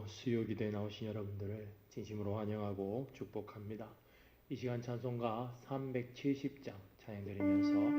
수요기도에 나오신 여러분들을 진심으로 환영하고 축복합니다. 이 시간 찬송가 370장 찬양드리면서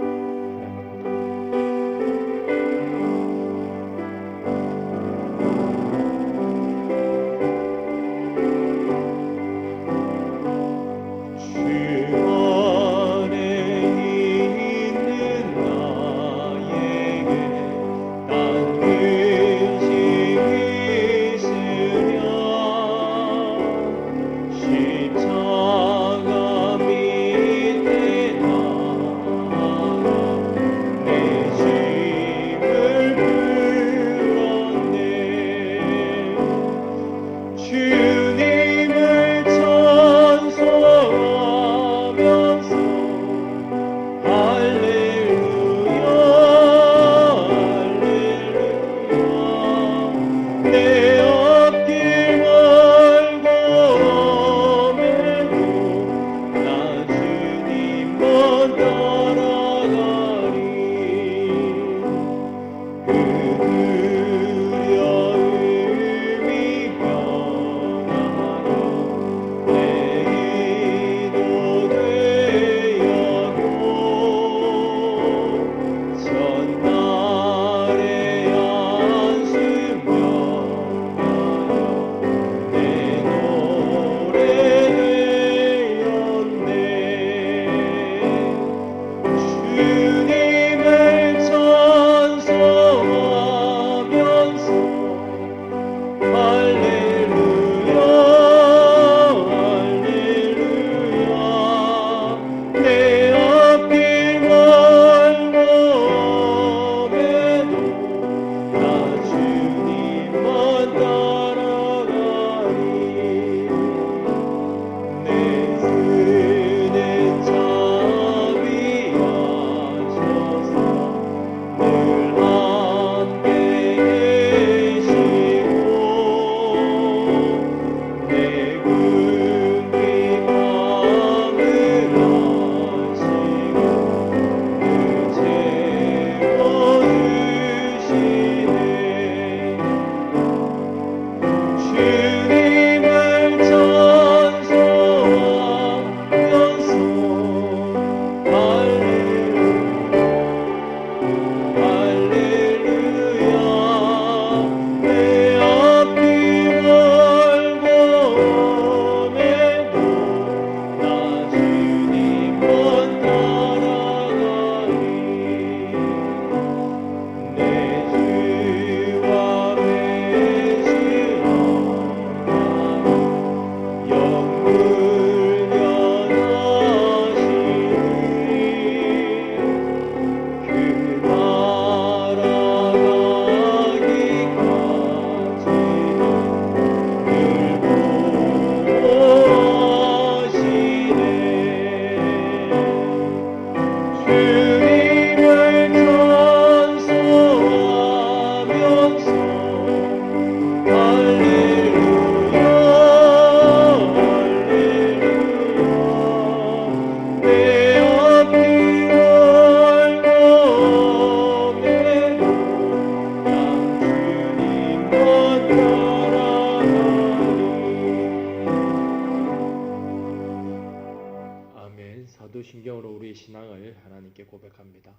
하나님을 사도신경으로 우리의 신앙을 하나님께 고백합니다.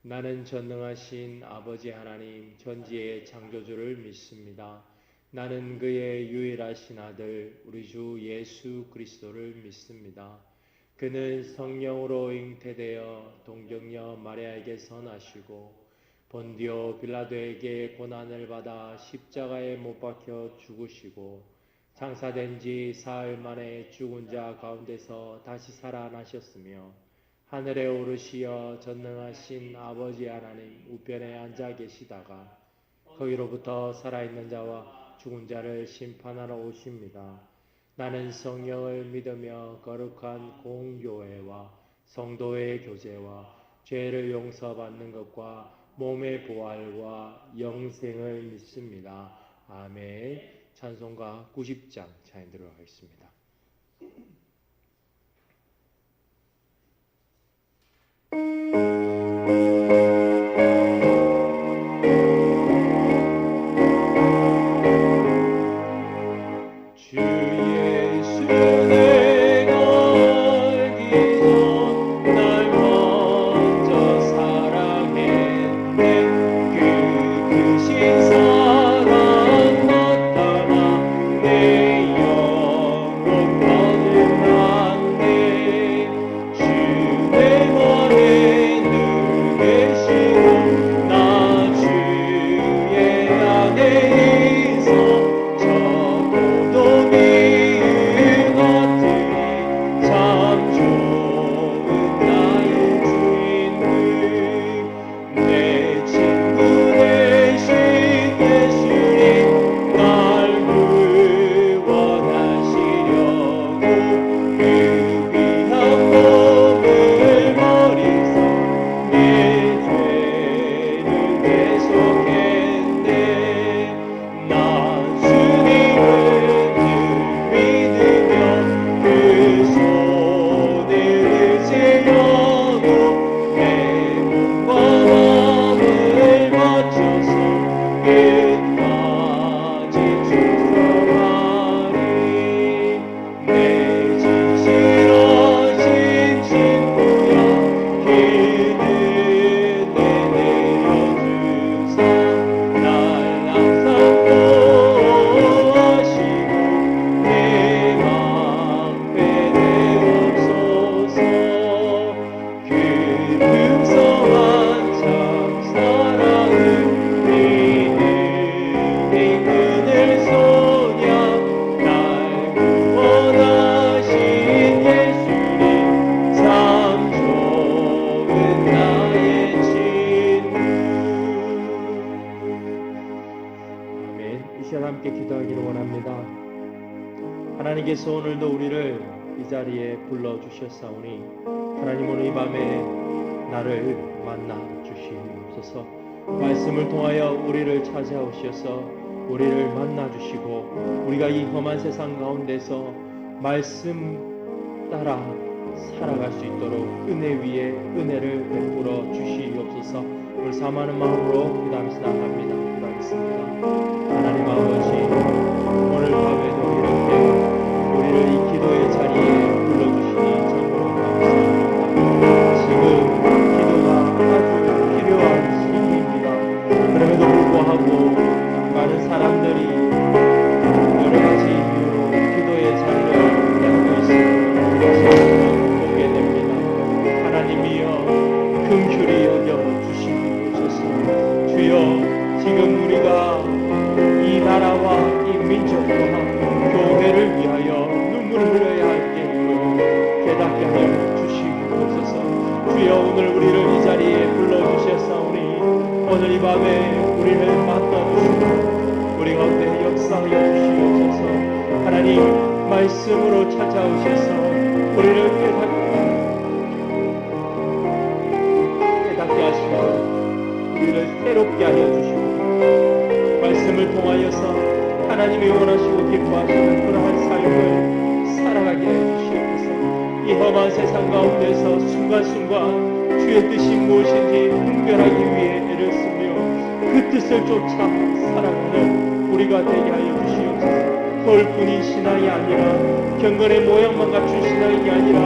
나는 전능하신 아버지 하나님 전지의 창조주를 믿습니다. 나는 그의 유일하신 아들 우리 주 예수 그리스도를 믿습니다. 그는 성령으로 잉태되어 동정녀 마리아에게서 나시고 본디오 빌라도에게 고난을 받아 십자가에 못 박혀 죽으시고 장사된 지 사흘 만에 죽은 자 가운데서 다시 살아나셨으며 하늘에 오르시어 전능하신 아버지 하나님 우편에 앉아 계시다가 거기로부터 살아있는 자와 죽은 자를 심판하러 오십니다. 나는 성령을 믿으며 거룩한 공교회와 성도의 교제와 죄를 용서받는 것과 몸의 부활과 영생을 믿습니다. 아멘. 찬송가 90장 찬양드리도록 하겠습니다. 예수 내가 알기 전 날 먼저 사랑했네. 그 크신 사랑 나타나 내 영혼 거듭났네. 주 내 맘에 늘 계시고 나 주의 안에 있어 함께 기도하기를 원합니다. 하나님께서 오늘도 우리를 이 자리에 불러주셨사오니 하나님 오늘 이 밤에 나를 만나 주시옵소서. 말씀을 통하여 우리를 찾아오셔서 우리를 만나 주시고 우리가 이 험한 세상 가운데서 말씀 따라 살아갈 수 있도록 은혜 위에 은혜를 베풀어 주시옵소서. 오늘 사모하는 마음으로 기도하면서 나갑니다. 기도하겠습니다. 하나님 아버지, 오늘 밤에도 이렇게 우리를 이 기도의 자리에 불러주시니 참으로 감사합니다. 지금 기도가 아주 필요한 시기입니다. 그럼에도 불구하고 많은 사람들이 여러 가지 이유로 기도의 자리를 피하고 있음을 보게 됩니다. 하나님이여 긍휼히 여겨 주시옵소서. 주여, 지금 우리가 이 나라와 이 민족과 교회를 위하여 눈물을 흘려야 할 때임을 깨닫게 하여 주시옵소서. 주여, 오늘 우리를 이 자리에 불러주셨사오니 오늘 이 밤에 우리를 만나주시고 우리 가운데 역사하여 주시옵소서. 하나님 말씀으로 찾아오셔서 우리를 깨닫게 하시고 우리를 새롭게 하여 주시고 말씀을 통하여서 하나님이 원하시고 기뻐하시는 그러한 삶을 살아가게 해주시옵소서. 이 험한 세상 가운데서 순간순간 주의 뜻이 무엇인지 분별하기 위해 애를 쓰며 그 뜻을 쫓아 살아가는 우리가 되게 하여 주시옵소서. 헐뿐인 신앙이 아니라 경건의 모양만 갖춘 신앙이 아니라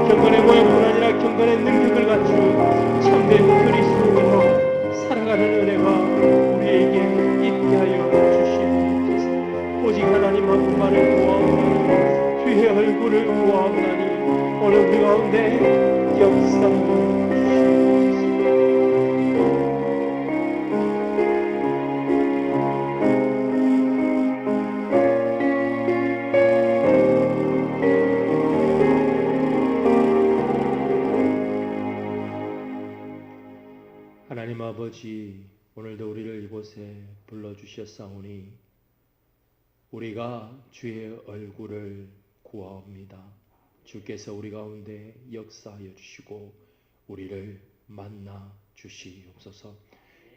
경건의 모양뿐 아니라 경건의 능력을 갖춘 참된 그리스도로 살아가는 은혜가 우리에게 있게 하여 주시옵소서. 오직 하나님 한 분만을 구하오나니 주의 얼굴을 구하오나니 오늘 우리 가운데 역사하여 주시옵소서. 하나님 아버지, 오늘도 우리를 이곳에 불러주셨사오니 우리가 주의 얼굴을 구하옵니다. 주께서 우리 가운데 역사하여 주시고 우리를 만나 주시옵소서.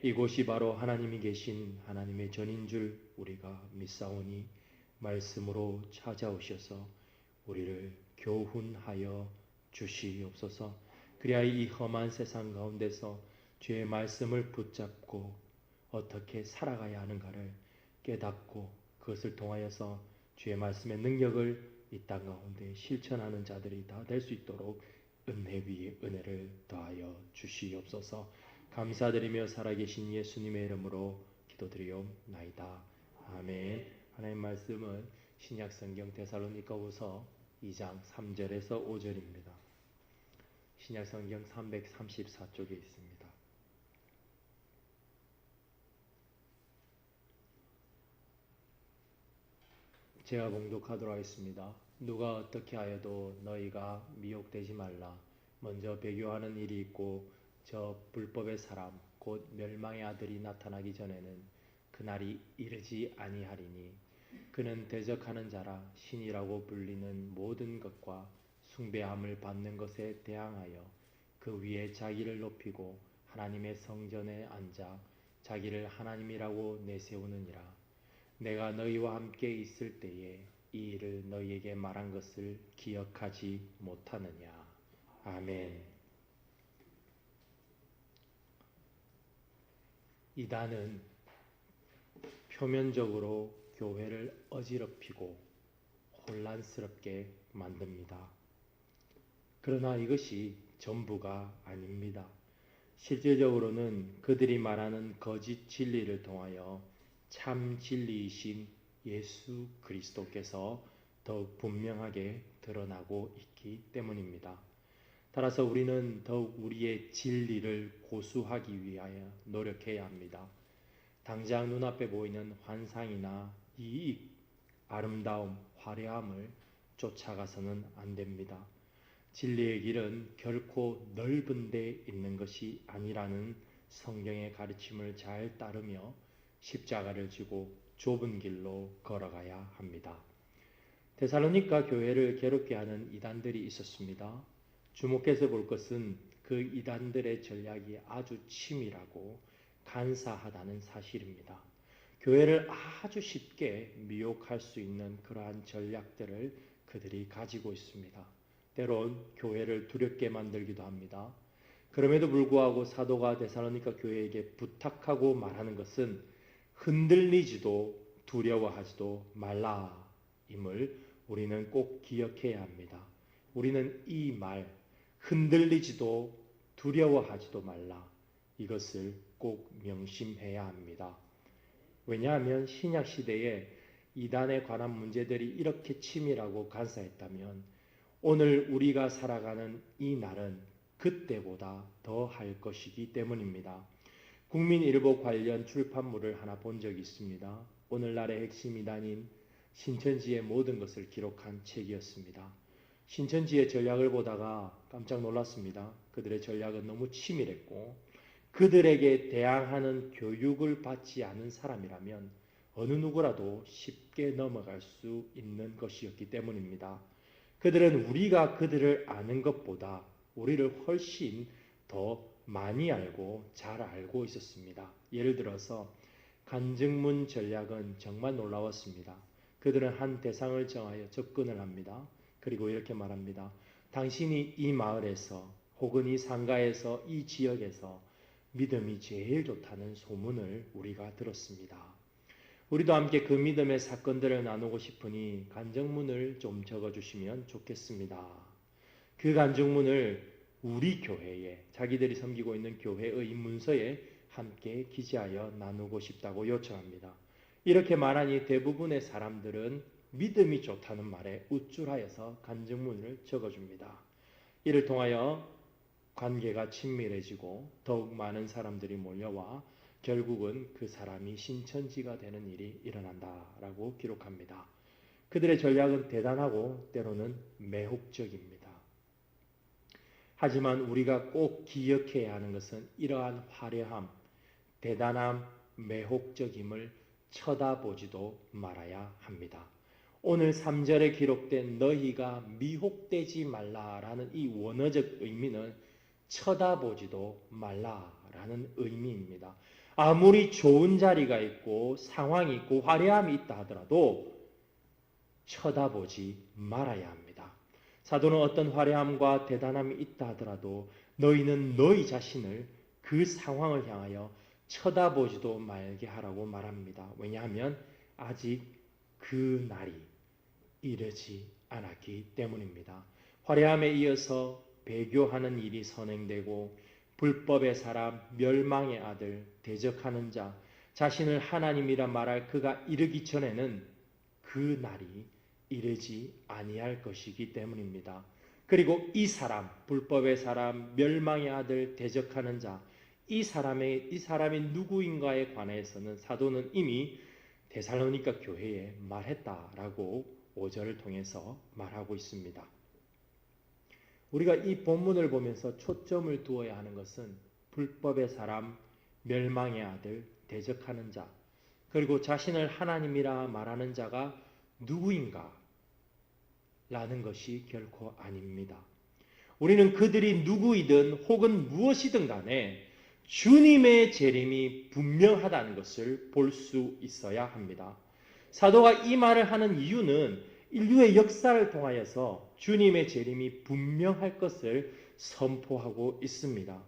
이곳이 바로 하나님이 계신 하나님의 전인 줄 우리가 믿사오니 말씀으로 찾아오셔서 우리를 교훈하여 주시옵소서. 그리하여 이 험한 세상 가운데서 주의 말씀을 붙잡고 어떻게 살아가야 하는가를 깨닫고 그것을 통하여서 주의 말씀의 능력을 이 땅 가운데 실천하는 자들이 다 될 수 있도록 은혜 위에 은혜를 더하여 주시옵소서. 감사드리며 살아계신 예수님의 이름으로 기도드리옵나이다. 아멘. 하나님 말씀은 신약성경 데살로니가후서 2장 3절에서 5절입니다. 신약성경 334쪽에 있습니다. 제가 봉독하도록 하겠습니다. 누가 어떻게 하여도 너희가 미혹되지 말라. 먼저 배교하는 일이 있고 저 불법의 사람 곧 멸망의 아들이 나타나기 전에는 그날이 이르지 아니하리니 그는 대적하는 자라 신이라고 불리는 모든 것과 숭배함을 받는 것에 대항하여 그 위에 자기를 높이고 하나님의 성전에 앉아 자기를 하나님이라고 내세우느니라. 내가 너희와 함께 있을 때에 이 일을 너희에게 말한 것을 기억하지 못하느냐. 아멘. 이단은 표면적으로 교회를 어지럽히고 혼란스럽게 만듭니다. 그러나 이것이 전부가 아닙니다. 실질적으로는 그들이 말하는 거짓 진리를 통하여 참 진리이신 예수 그리스도께서 더욱 분명하게 드러나고 있기 때문입니다. 따라서 우리는 더욱 우리의 진리를 고수하기 위하여 노력해야 합니다. 당장 눈앞에 보이는 환상이나 이익, 아름다움, 화려함을 쫓아가서는 안 됩니다. 진리의 길은 결코 넓은 데 있는 것이 아니라는 성경의 가르침을 잘 따르며 십자가를 지고 좁은 길로 걸어가야 합니다. 데살로니가 교회를 괴롭게 하는 이단들이 있었습니다. 주목해서 볼 것은 그 이단들의 전략이 아주 치밀하고 간사하다는 사실입니다. 교회를 아주 쉽게 미혹할 수 있는 그러한 전략들을 그들이 가지고 있습니다. 때론 교회를 두렵게 만들기도 합니다. 그럼에도 불구하고 사도가 데살로니가 교회에게 부탁하고 말하는 것은 흔들리지도 두려워하지도 말라임을 우리는 꼭 기억해야 합니다. 우리는 이 말, 흔들리지도 두려워하지도 말라, 이것을 꼭 명심해야 합니다. 왜냐하면 신약 시대에 이단에 관한 문제들이 이렇게 치밀하고 간사했다면 오늘 우리가 살아가는 이 날은 그때보다 더 할 것이기 때문입니다. 국민일보 관련 출판물을 하나 본 적이 있습니다. 오늘날의 핵심 이단인 신천지의 모든 것을 기록한 책이었습니다. 신천지의 전략을 보다가 깜짝 놀랐습니다. 그들의 전략은 너무 치밀했고 그들에게 대항하는 교육을 받지 않은 사람이라면 어느 누구라도 쉽게 넘어갈 수 있는 것이었기 때문입니다. 그들은 우리가 그들을 아는 것보다 우리를 훨씬 더 많이 알고 잘 알고 있었습니다. 예를 들어서 간증문 전략은 정말 놀라웠습니다. 그들은 한 대상을 정하여 접근을 합니다. 그리고 이렇게 말합니다. 당신이 이 마을에서 혹은 이 상가에서 이 지역에서 믿음이 제일 좋다는 소문을 우리가 들었습니다. 우리도 함께 그 믿음의 사건들을 나누고 싶으니 간증문을 좀 적어주시면 좋겠습니다. 그 간증문을 우리 교회에, 자기들이 섬기고 있는 교회의 문서에 함께 기재하여 나누고 싶다고 요청합니다. 이렇게 말하니 대부분의 사람들은 믿음이 좋다는 말에 우쭐하여서 간증문을 적어줍니다. 이를 통하여 관계가 친밀해지고 더욱 많은 사람들이 몰려와 결국은 그 사람이 신천지가 되는 일이 일어난다라고 기록합니다. 그들의 전략은 대단하고 때로는 매혹적입니다. 하지만 우리가 꼭 기억해야 하는 것은 이러한 화려함, 대단함, 매혹적임을 쳐다보지도 말아야 합니다. 오늘 3절에 기록된 너희가 미혹되지 말라라는 이 원어적 의미는 쳐다보지도 말라라는 의미입니다. 아무리 좋은 자리가 있고 상황이 있고 화려함이 있다 하더라도 쳐다보지 말아야 합니다. 사도는 어떤 화려함과 대단함이 있다 하더라도 너희는 너희 자신을 그 상황을 향하여 쳐다보지도 말게 하라고 말합니다. 왜냐하면 아직 그 날이 이르지 않았기 때문입니다. 화려함에 이어서 배교하는 일이 선행되고 불법의 사람, 멸망의 아들, 대적하는 자, 자신을 하나님이라 말할 그가 이르기 전에는 그 날이 이르지 아니할 것이기 때문입니다. 그리고 이 사람, 불법의 사람, 멸망의 아들, 대적하는 자, 이 사람이 누구인가에 관해서는 사도는 이미 데살로니가 교회에 말했다라고 5절을 통해서 말하고 있습니다. 우리가 이 본문을 보면서 초점을 두어야 하는 것은 불법의 사람, 멸망의 아들, 대적하는 자, 그리고 자신을 하나님이라 말하는 자가 누구인가? 라는 것이 결코 아닙니다. 우리는 그들이 누구이든 혹은 무엇이든 간에 주님의 재림이 분명하다는 것을 볼 수 있어야 합니다. 사도가 이 말을 하는 이유는 인류의 역사를 통하여서 주님의 재림이 분명할 것을 선포하고 있습니다.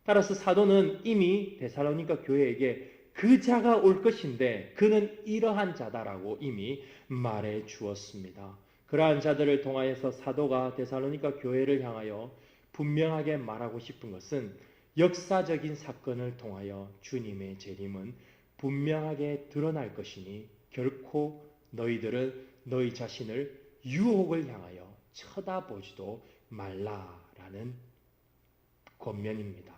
따라서 사도는 이미 데살로니가 교회에게 그 자가 올 것인데 그는 이러한 자다라고 이미 말해 주었습니다. 그러한 자들을 통하여서 사도가 데살로니가 교회를 향하여 분명하게 말하고 싶은 것은 역사적인 사건을 통하여 주님의 재림은 분명하게 드러날 것이니 결코 너희들은 너희 자신을 유혹을 향하여 쳐다보지도 말라라는 권면입니다.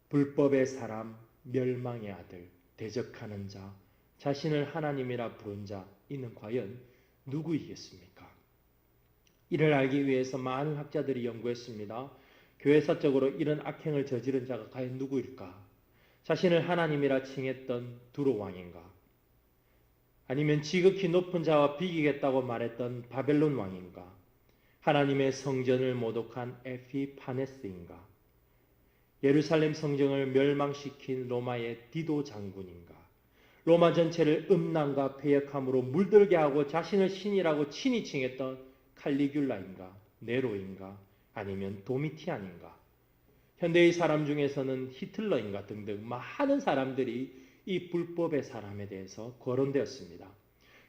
불법의 사람, 멸망의 아들, 대적하는 자, 자신을 하나님이라 부른 자, 이는 과연 누구이겠습니까? 이를 알기 위해서 많은 학자들이 연구했습니다. 교회사적으로 이런 악행을 저지른 자가 과연 누구일까? 자신을 하나님이라 칭했던 두로 왕인가? 아니면 지극히 높은 자와 비기겠다고 말했던 바벨론 왕인가? 하나님의 성전을 모독한 에피파네스인가? 예루살렘 성전을 멸망시킨 로마의 디도 장군인가? 로마 전체를 음란과 패역함으로 물들게 하고 자신을 신이라고 친히 칭했던 칼리귤라인가? 네로인가? 아니면 도미티안인가? 현대의 사람 중에서는 히틀러인가 등등 많은 사람들이 이 불법의 사람에 대해서 거론되었습니다.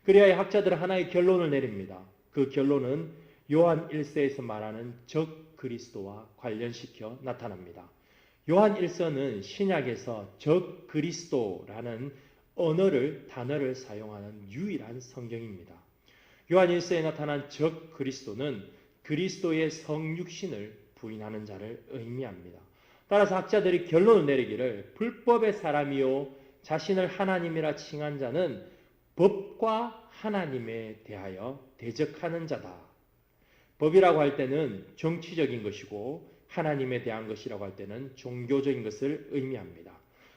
그리하여 학자들은 하나의 결론을 내립니다. 그 결론은 요한 1서에서 말하는 적 그리스도와 관련시켜 나타납니다. 요한 1서는 신약에서 적 그리스도라는 단어를 사용하는 유일한 성경입니다. 요한 1서에 나타난 적 그리스도는 그리스도의 성육신을 부인하는 자를 의미합니다. 따라서 학자들이 결론을 내리기를 불법의 사람이요 자신을 하나님이라 칭한 자는 법과 하나님에 대하여 대적하는 자다. 법이라고 할 때는 정치적인 것이고 하나님에 대한 것이라고 할 때는 종교적인 것을 의미합니다.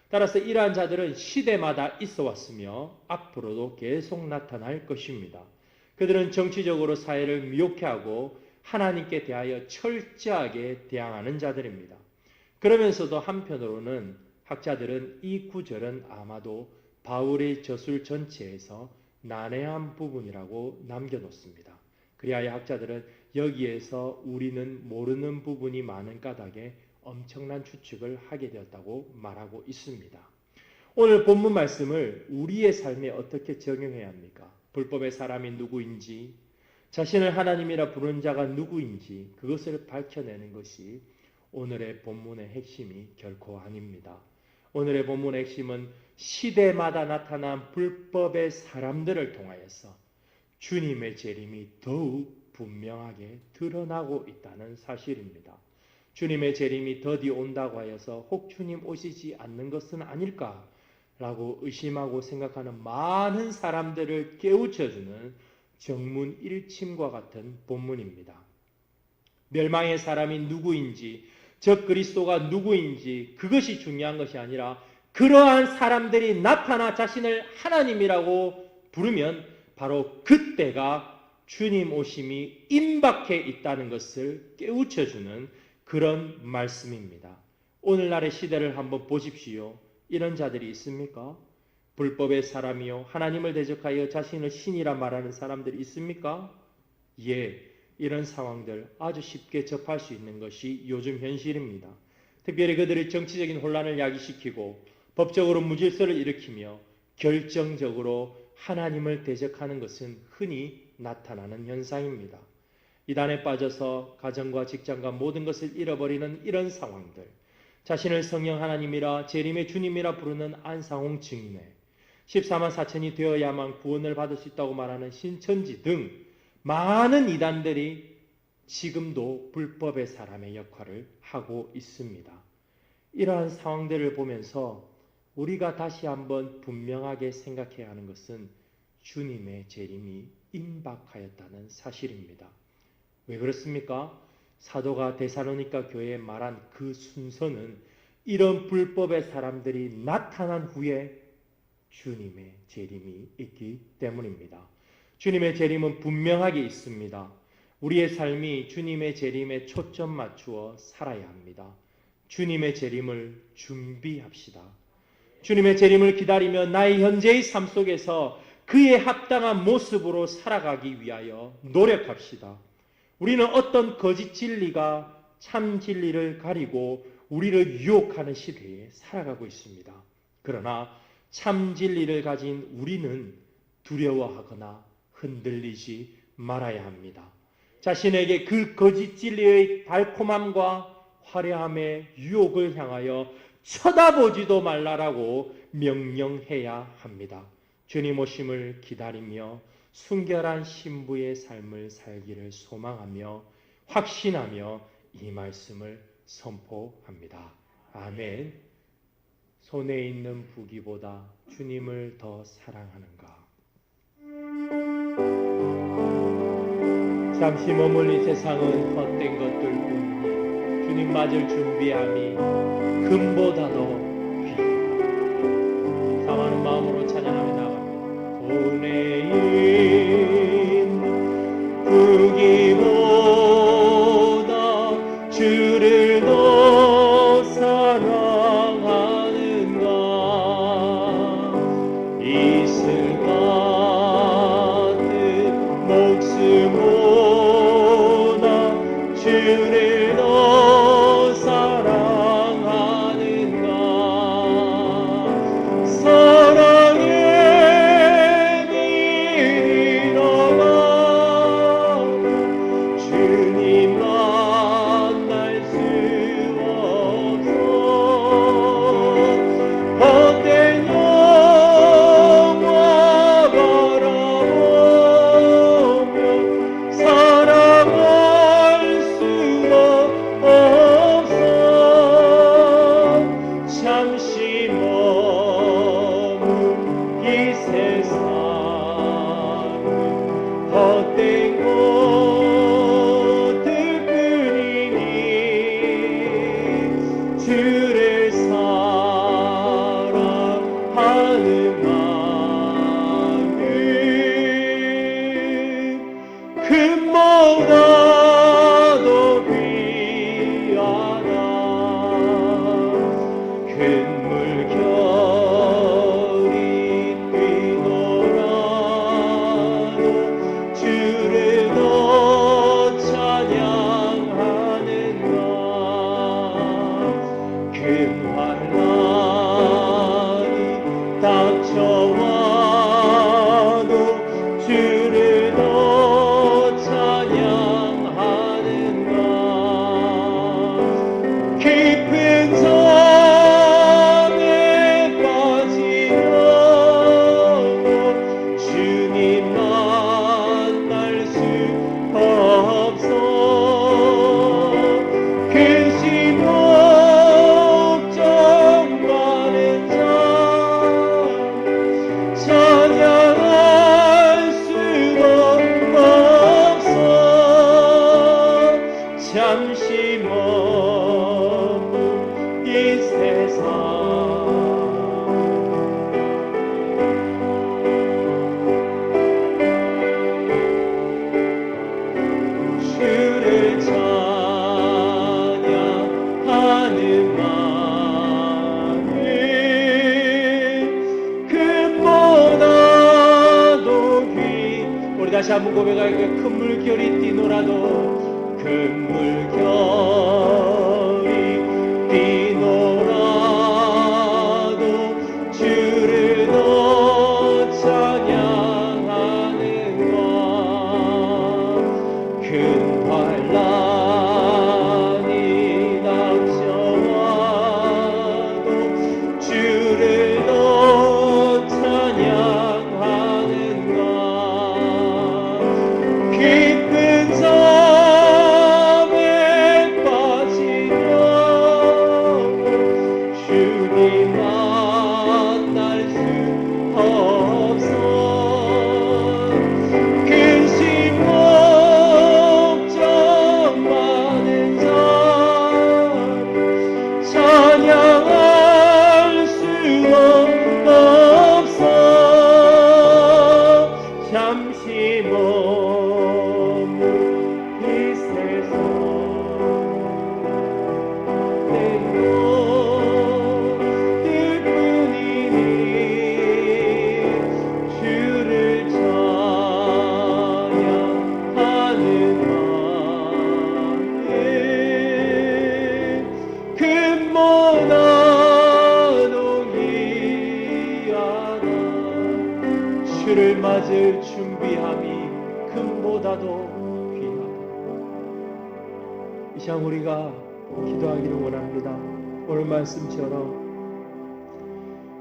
따라서 이러한 자들은 시대마다 있어 왔으며 앞으로도 계속 나타날 것입니다. 그들은 정치적으로 사회를 미혹해하고 하나님께 대하여 철저하게 대항하는 자들입니다. 그러면서도 한편으로는 학자들은 이 구절은 아마도 바울의 저술 전체에서 난해한 부분이라고 남겨놓습니다. 그리하여 학자들은 여기에서 우리는 모르는 부분이 많은 까닭에 엄청난 추측을 하게 되었다고 말하고 있습니다. 오늘 본문 말씀을 우리의 삶에 어떻게 적용해야 합니까? 불법의 사람이 누구인지, 자신을 하나님이라 부르는 자가 누구인지 그것을 밝혀내는 것이 오늘의 본문의 핵심이 결코 아닙니다. 오늘의 본문의 핵심은 시대마다 나타난 불법의 사람들을 통하여서 주님의 재림이 더욱 분명하게 드러나고 있다는 사실입니다. 주님의 재림이 더디 온다고 하여서 혹 주님 오시지 않는 것은 아닐까라고 의심하고 생각하는 많은 사람들을 깨우쳐주는 정문 일침과 같은 본문입니다. 멸망의 사람이 누구인지, 적 그리스도가 누구인지 그것이 중요한 것이 아니라 그러한 사람들이 나타나 자신을 하나님이라고 부르면 바로 그때가 주님 오심이 임박해 있다는 것을 깨우쳐주는 그런 말씀입니다. 오늘날의 시대를 한번 보십시오. 이런 자들이 있습니까? 불법의 사람이요 하나님을 대적하여 자신을 신이라 말하는 사람들이 있습니까? 예, 이런 상황들 아주 쉽게 접할 수 있는 것이 요즘 현실입니다. 특별히 그들이 정치적인 혼란을 야기시키고 법적으로 무질서를 일으키며 결정적으로 하나님을 대적하는 것은 흔히 나타나는 현상입니다. 이단에 빠져서 가정과 직장과 모든 것을 잃어버리는 이런 상황들, 자신을 성령 하나님이라 재림의 주님이라 부르는 안상홍 증인의 14만 4천이 되어야만 구원을 받을 수 있다고 말하는 신천지 등 많은 이단들이 지금도 불법의 사람의 역할을 하고 있습니다. 이러한 상황들을 보면서 우리가 다시 한번 분명하게 생각해야 하는 것은 주님의 재림이 임박하였다는 사실입니다. 왜 그렇습니까? 사도가 데살로니가 교회에 말한 그 순서는 이런 불법의 사람들이 나타난 후에 주님의 재림이 있기 때문입니다. 주님의 재림은 분명하게 있습니다. 우리의 삶이 주님의 재림에 초점 맞추어 살아야 합니다. 주님의 재림을 준비합시다. 주님의 재림을 기다리며 나의 현재의 삶 속에서 그에 합당한 모습으로 살아가기 위하여 노력합시다. 우리는 어떤 거짓 진리가 참 진리를 가리고 우리를 유혹하는 시대에 살아가고 있습니다. 그러나 참 진리를 가진 우리는 두려워하거나 흔들리지 말아야 합니다. 자신에게 그 거짓 진리의 달콤함과 화려함의 유혹을 향하여 쳐다보지도 말라라고 명령해야 합니다. 주님 오심을 기다리며 순결한 신부의 삶을 살기를 소망하며 확신하며 이 말씀을 선포합니다. 아멘. 손에 있는 부귀보다 주님을 더 사랑하는가? 잠시 머물린 세상은 헛된 것들 뿐이니 주님 맞을 준비함이 금보다도 귀하다. 사모하는 마음으로 찬양하며 나갑니다. 손에 있는 부귀보다 주를 더 사랑하는가? 이슬 같은 목숨보다 주를 더 사랑하는가? 사랑의 길이 걸어가 주님 만날 수 없어. 헛된 영화 바라보며 사랑할 수 없어. 잠시 머문 이 세상은 헛된 것들뿐이니 주를 사랑하는 마음은 금보다도 귀하다. 큰 물결이 뛰놀아도 주를 더 찬양하는가? 큰 환난이 닥쳐와도 주를 더 찬양하는가? 깊은 잠에 빠지려고 주님 만날 수 없어. 근심 걱정 많은 자 찬양할 수가 없어. 잠시 머문 이 세상 주를 찬양하는 마음은 금보다도 귀. 우리 다시 한번 고백하게. 큰 물결이 뛰놀아도 큰 물결이 뛰놀아도 주를 더 찬양 머물 이 세상 내 것들 뿐이니 주를 찬양하는 마음에 금모나 농이하나 주를 맞을 준비함이 금보다도 귀하다. 이 시간 우리가 기도하기를 원합니다. 오늘 말씀처럼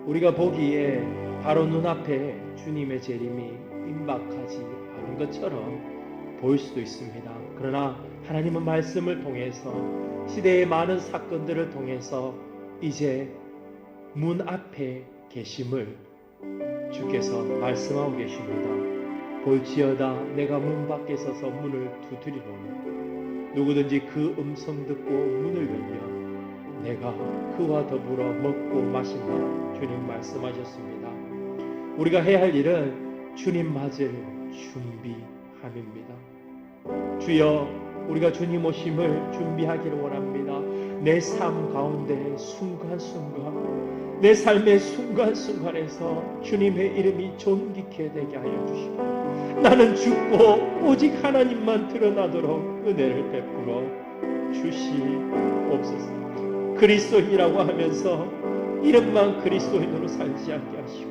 우리가 보기에 바로 눈앞에 주님의 재림이 임박하지 않은 것처럼 보일 수도 있습니다. 그러나 하나님은 말씀을 통해서 시대의 많은 사건들을 통해서 이제 문 앞에 계심을 주께서 말씀하고 계십니다. 볼지어다 내가 문 밖에 서서 문을 두드리노니 누구든지 그 음성 듣고 문을 열면 내가 그와 더불어 먹고 마신다. 주님 말씀하셨습니다. 우리가 해야 할 일은 주님 맞을 준비함입니다. 주여 우리가 주님 오심을 준비하기를 원합니다. 내 삶 가운데 순간순간 내 삶의 순간순간에서 주님의 이름이 존귀케 되게 하여 주시고 나는 죽고 오직 하나님만 드러나도록 은혜를 베풀어 주시옵소서. 그리스도인이라고 하면서 이름만 그리스도인으로 살지 않게 하시고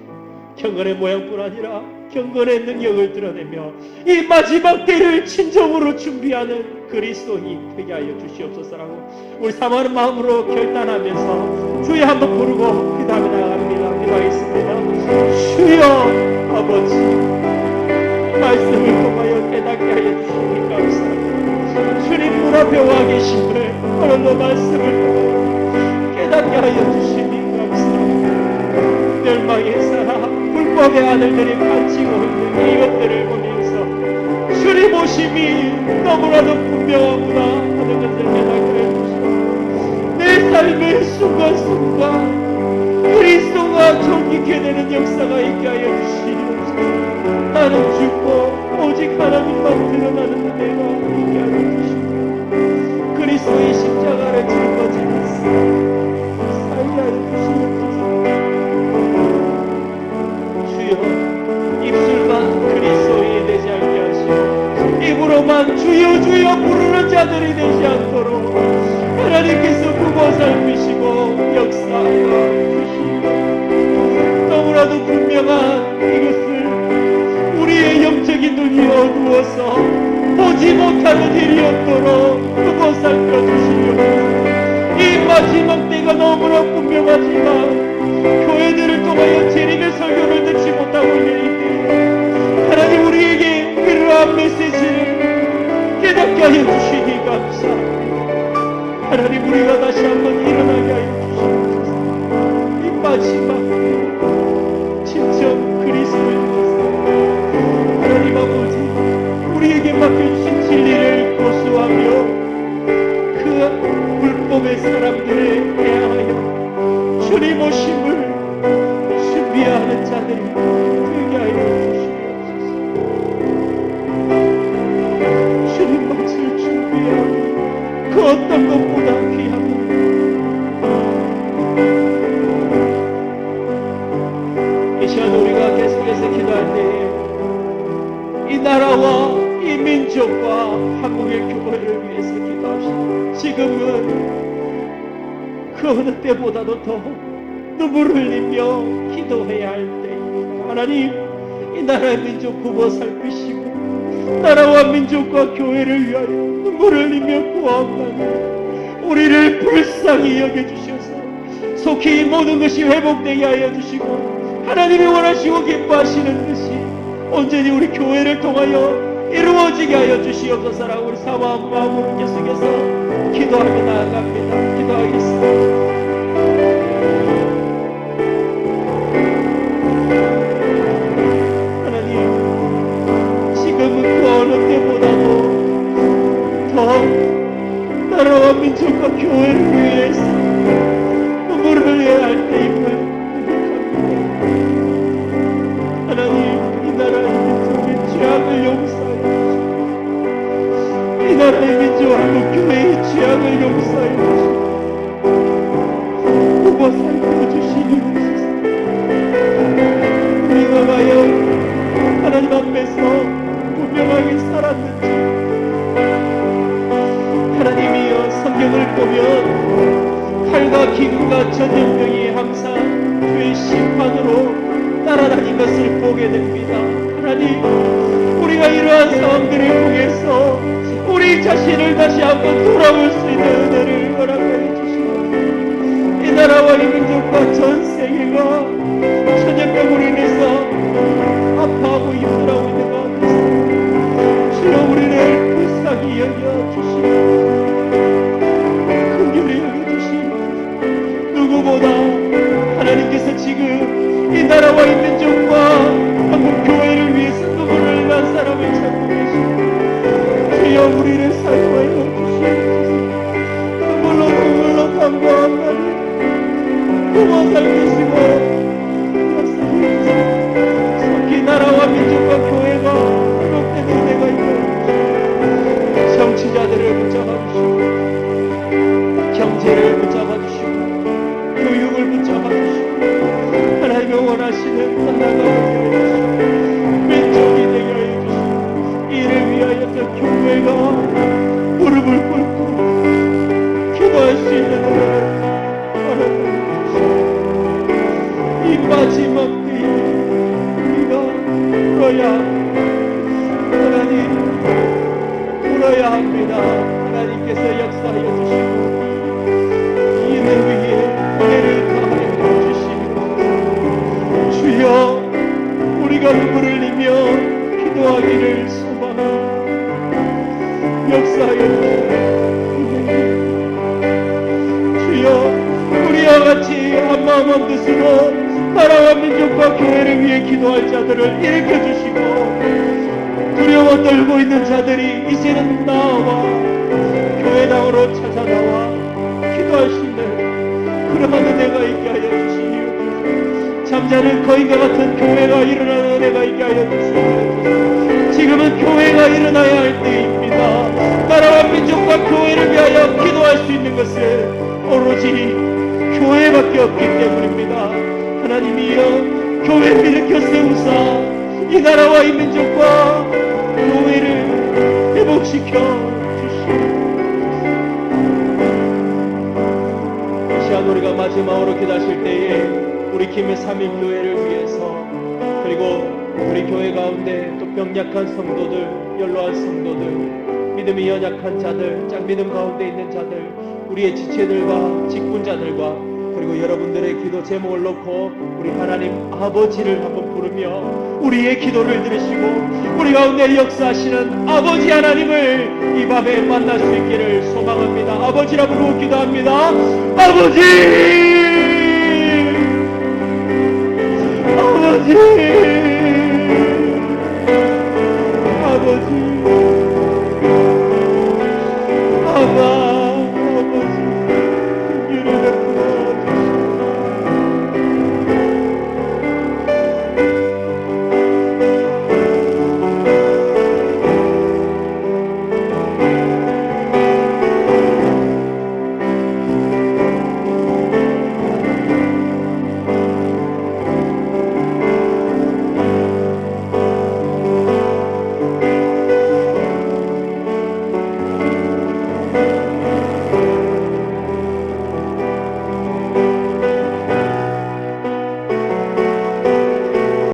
경건의 모양뿐 아니라 경건의 능력을 드러내며 이 마지막 때를 진정으로 준비하는 그리스도인이 되게 하여 주시옵소서라고 우리 사모하는 마음으로 결단하면서 주여 한번 부르고 그 다음에 나아갑니다. 기도하겠습니다. 주여 아버지 말씀을 통하여 깨닫게 하여 주시니 감사합니다. 주님 문 앞에 와 계심을 오늘도 말씀을 통하여 깨닫게 하여 주시니 감사합니다. 멸망의 사람 불법의 아들들이 갇히고 있는 이것들을 보면서 주님 오심이 너무나도 분명하구나 하는 것을 깨닫게 해주시고 내 삶의 순간순간 그리스도가 존귀케 되는 역사가 있게 하여 주시옵소서. 나는 죽고 오직 하나님만 드러나는 은혜가 있게 하여 주시고 그리스도의 십자가를 짊어지면서 살게 하여 주시옵소서. 입술만 그리스도인이 되지 않게 하시고 입으로만 주여 주여 부르는 자들이 되지 않도록 하나님께서 부모 살피시고 역사하여 주시고 너무나도 분명한 이것을 우리의 영적인 눈이 어두워서 보지 못하는 일이 없도록 부모 살펴주시옵소서. 이 마지막 때가 너무나 분명하지만 교회들을 통하여 재림의 설교를 듣지 못하고 있는 이때 하나님 우리에게 그러한 메시지를 깨닫게 하여 주시니 감사합니다. 하나님 우리가 다시 한번 일어나게 하여 주시옵소서. 이 마지막 진정 그리스도인께서 하나님 아버지 우리에게 맡겨주신 진리를 고수하며 그 불법의 사람들에 대하여 주님 오심을 준비하는 자들이 되게 하여 주시옵소서. 주님 맞을 준비하고 그 어떤 것보다 귀합니다. 이 시간 우리가 계속해서 기도할 때에 이 나라와 이 민족과 한국의 교회를 위해서 기도합시다. 지금은 그 어느 때보다도 더 눈물을 흘리며 기도해야 할 때입니다. 하나님 이 나라의 민족 부모 살피시고 나라와 민족과 교회를 위하여 눈물을 흘리며 구하옵나니 우리를 불쌍히 여겨주셔서 속히 모든 것이 회복되게 하여 주시고 하나님이 원하시고 기뻐하시는 것이 온전히 우리 교회를 통하여 이루어지게 하여 주시옵소서라고 우리 사모한 마음으로 계속해서 기도하며 나아갑니다. 기도하겠습니다. 나라와 민족과 교회를 위해서 눈물을 흘려야 할 때임을 고백합니다. 하나님 이 나라의 민족의 죄악을 나라의 민족 한국교회의 취향을 용서해 주시고 보고 살펴주시옵소서. 우리가 과연 하나님 앞에서 분명하게 살았는지, 하나님이여 성경을 보면 칼과 기근과 전염병이 항상 죄의 심판으로 따라다닌 것을 보게 됩니다. 하나님, 우리가 이러한 상황들을 통해서 우리 자신을 다시 한번 돌아볼 수 있는 은혜를 허락해 주시고, 이 나라와 이 민족과 전 세계가 전염병으로 인해서 아파하고 힘들어하고 있는 가운데서 주여 우리를 불쌍히 여겨주시고 긍휼히 여겨주시고, 누구보다 하나님께서 지금 이 나라와 이 민족과 한국 교회를 위해서 눈물을 흘린 사람을 찾고 계시고, 주여 우리를 살포하여 주시옵소서. 눈물로 간구하오나니 부모 살피시고 역사해 주시고, 속히 나라와 민족과 교회가 회복되는 은혜가 있고, 정치자들을 붙잡아 주시고, 경제를 붙잡아 주시고, 교육을 붙잡아 주시고, 하나님이 원하시는 나라가 되게 해주시고, 민족이 되게 해주시고, 이를 위하여 저 교회가 무릎을 꿇고 기도할 수 있는 은혜를 허락해 주시고, 이 마지막 때에 우리가 울어야, 하나님 울어야 합니다. 하나님께서 역사하여 주시고 이들 위에 은혜를 더하여 주시고, 주여 우리가 눈물을 흘리며 기도하기를 소망합니다. 역사하여 주시고, 주여 우리와 같이 한마음 한뜻으로 나라와 민족과 교회를 위해 기도할 자들을 일으켜 주시고, 두려워 떨고 있는 자들이 이제는 나와 교회당으로 찾아 나와 기도할 수 있는 그러한 은혜가 있게 하여 주시옵소서. 잠자는 거인과 같은 교회가 일어나는 은혜가 있게 하여 주시옵소서. 지금은 교회가 일어나야 할 때입니다. 나라와 민족과 교회를 위하여 기도할 수 있는 것은 오로지 교회밖에 없기 때문입니다. 하나님이여 교회를 일으켜 세우사 이 나라와 이 민족과 교회를 회복시켜 주시옵소서. 이 시간 우리가 마지막으로 기도하실 때에 우리 김해 3일 교회를 위해서, 그리고 우리 교회 가운데 또 병약한 성도들, 연로한 성도들, 믿음이 연약한 자들, 짝믿음 가운데 있는 자들, 우리의 지체들과 직분자들과, 그리고 여러분들의 기도 제목을 놓고 우리 하나님 아버지를 한번 부르며 우리의 기도를 들으시고 우리 가운데 역사하시는 아버지 하나님을 이 밤에 만날 수 있기를 소망합니다. 아버지라 부르고 기도합니다. 아버지! 아버지!